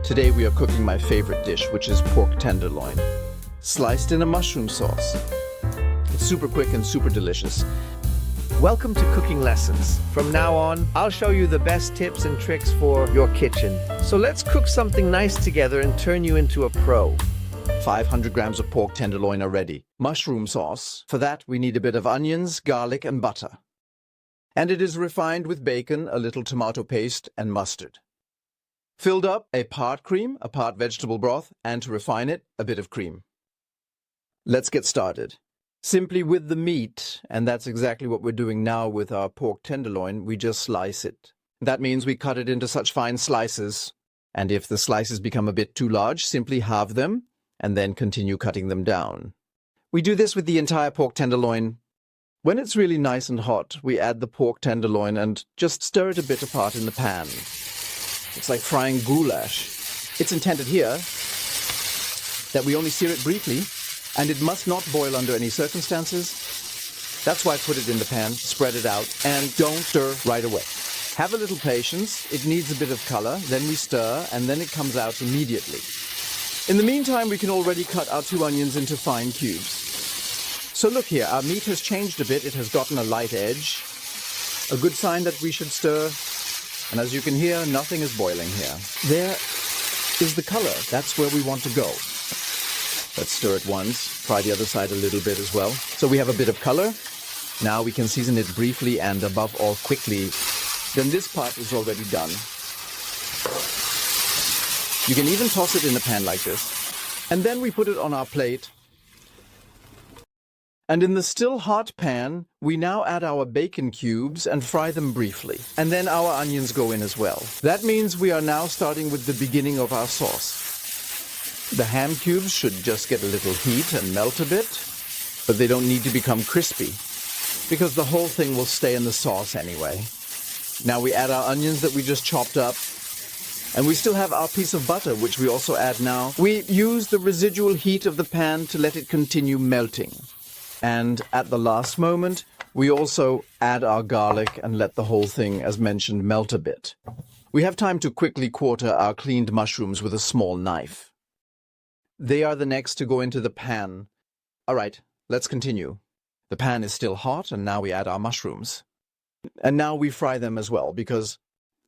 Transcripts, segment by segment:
Today we are cooking my favorite dish, which is pork tenderloin, sliced in a mushroom sauce. It's super quick and super delicious. Welcome to Cooking Lessons. From now on, I'll show you the best tips and tricks for your kitchen. So let's cook something nice together and turn you into a pro. 500 grams of pork tenderloin are ready. Mushroom sauce. For that, we need a bit of onions, garlic, and butter. And it is refined with bacon, a little tomato paste, and mustard. Filled up, a part cream, a part vegetable broth, and to refine it, a bit of cream. Let's get started. Simply with the meat, and that's exactly what we're doing now with our pork tenderloin, we just slice it. That means we cut it into such fine slices, and if the slices become a bit too large, simply halve them, and then continue cutting them down. We do this with the entire pork tenderloin. When it's really nice and hot, we add the pork tenderloin and just stir it a bit apart in the pan. It's like frying goulash. It's intended here that we only sear it briefly, and it must not boil under any circumstances. That's why I put it in the pan, spread it out, and don't stir right away. Have a little patience. It needs a bit of color, then we stir, and then it comes out immediately. In the meantime, we can already cut our 2 onions into fine cubes. So look here, our meat has changed a bit. It has gotten a light edge. A good sign that we should stir. And as you can hear, nothing is boiling here. There is the color. That's where we want to go. Let's stir it once. Try the other side a little bit as well. So we have a bit of color. Now we can season it briefly and above all quickly. Then this part is already done. You can even toss it in a pan like this. And then we put it on our plate. And in the still hot pan, we now add our bacon cubes and fry them briefly. And then our onions go in as well. That means we are now starting with the beginning of our sauce. The ham cubes should just get a little heat and melt a bit, but they don't need to become crispy, because the whole thing will stay in the sauce anyway. Now we add our onions that we just chopped up, and we still have our piece of butter, which we also add now. We use the residual heat of the pan to let it continue melting. And at the last moment, we also add our garlic and let the whole thing, as mentioned, melt a bit. We have time to quickly quarter our cleaned mushrooms with a small knife. They are the next to go into the pan. All right, let's continue. The pan is still hot, and now we add our mushrooms. And now we fry them as well, because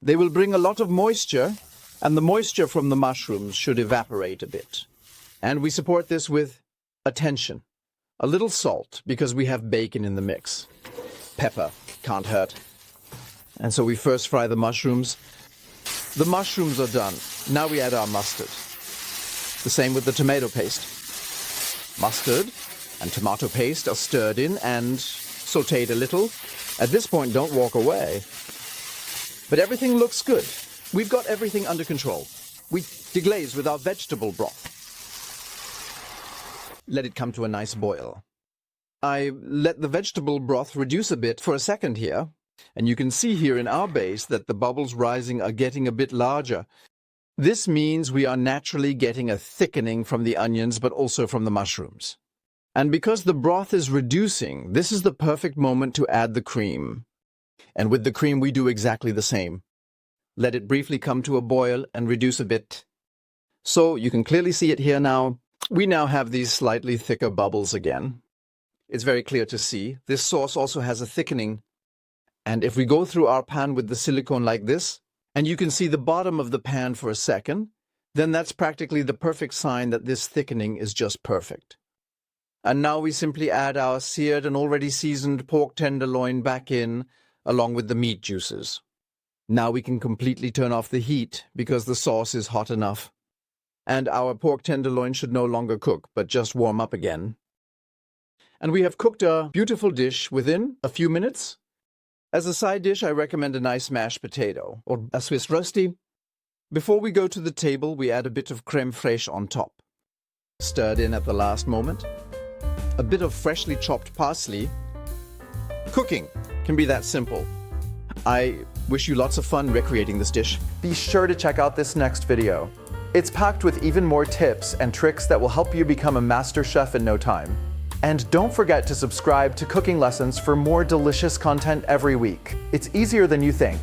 they will bring a lot of moisture, and the moisture from the mushrooms should evaporate a bit. And we support this with attention. A little salt, because we have bacon in the mix. Pepper, can't hurt. And so we first fry the mushrooms. The mushrooms are done. Now we add our mustard. The same with the tomato paste. Mustard and tomato paste are stirred in and sautéed a little. At this point, don't walk away. But everything looks good. We've got everything under control. We deglaze with our vegetable broth. Let it come to a nice boil. I let the vegetable broth reduce a bit for a second here, and you can see here in our base that the bubbles rising are getting a bit larger. This means we are naturally getting a thickening from the onions, but also from the mushrooms. And because the broth is reducing, this is the perfect moment to add the cream. And with the cream, we do exactly the same. Let it briefly come to a boil and reduce a bit. So you can clearly see it here now. We now have these slightly thicker bubbles again. It's very clear to see. This sauce also has a thickening. And if we go through our pan with the silicone like this, and you can see the bottom of the pan for a second, then that's practically the perfect sign that this thickening is just perfect. And now we simply add our seared and already seasoned pork tenderloin back in, along with the meat juices. Now we can completely turn off the heat, because the sauce is hot enough. And our pork tenderloin should no longer cook, but just warm up again. And we have cooked a beautiful dish within a few minutes. As a side dish, I recommend a nice mashed potato, or a Swiss roastie. Before we go to the table, we add a bit of crème fraîche on top. Stirred in at the last moment. A bit of freshly chopped parsley. Cooking can be that simple. I wish you lots of fun recreating this dish. Be sure to check out this next video. It's packed with even more tips and tricks that will help you become a master chef in no time. And don't forget to subscribe to Cooking Lessons for more delicious content every week. It's easier than you think.